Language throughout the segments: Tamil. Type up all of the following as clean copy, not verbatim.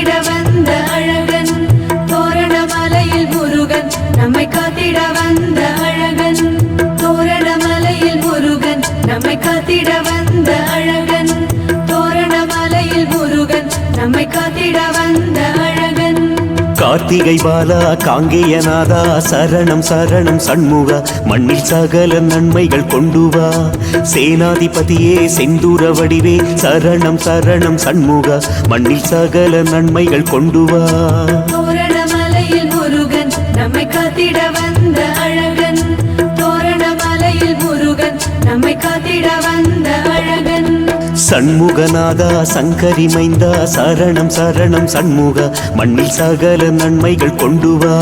காத்திட வந்த அழகன் தோரணமலையில் முருகன் நம்மை காத்திட வந்த அழகன் தோரணமலையில் முருகன் நம்மை காத்திட வந்த அழகன் தோரணமலையில் முருகன் நம்மை காத்திட வந்த அழகன் கார்த்திகை பாலா காங்கேயநாதா சரணம் சரணம் சண்முகா மண்ணில் சகல நன்மைகள் கொண்டு வா சேனாதிபதியே செந்தூர வடிவே சரணம் சரணம் சண்முகா மண்ணில் சகல நன்மைகள் கொண்டு வா தோரணமலையில் முருகன் நம்மை காத்திட வந்த அழகன் தோரணமலையில் முருகன் நம்மை காத்திட வந்த அழகன் சண்முகநாதா சங்கரி மைந்தா சரணம் சரணம் சண்முகா மண்ணில் சகல நன்மைகள் கொண்டு வா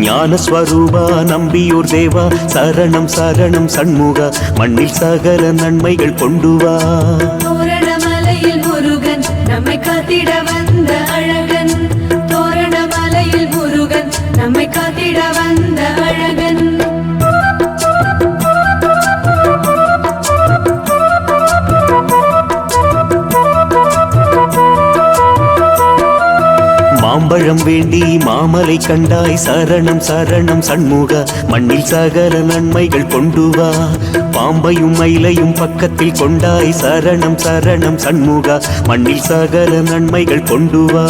ஞானஸ்வரூபா நம்பியூர் தேவா சரணம் சரணம் சண்முகா மண்ணில் சகல நன்மைகள் கொண்டு வா தோரணமலையில் முருகன் நம்மை காத்திட வந்த அழகன் தோரணமலையில் முருகன் நம்மை காத்திட வந்த அழகன் மாம்பழம் வேண்டி மாமலை கண்டாய் சரணம் சரணம் சண்முகா மண்ணில் சகல நன்மைகள் கொண்டு வா பாம்பையும் மயிலையும் பக்கத்தில் கொண்டாய் சரணம் சரணம் சண்முகா மண்ணில் சகல நன்மைகள் கொண்டு வா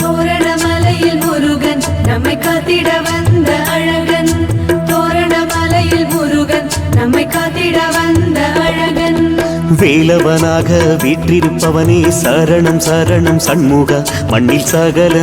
தோரணமலையில் முருகன் நம்மை காத்திட வந்த அழகன் தோரணமலையில் முருகன் நம்மை காத்திட வந்த அழகன் வேலவனாக வீற்றிருப்பவனே சரணம் சரணம் சண்முகா மண்ணில் சகல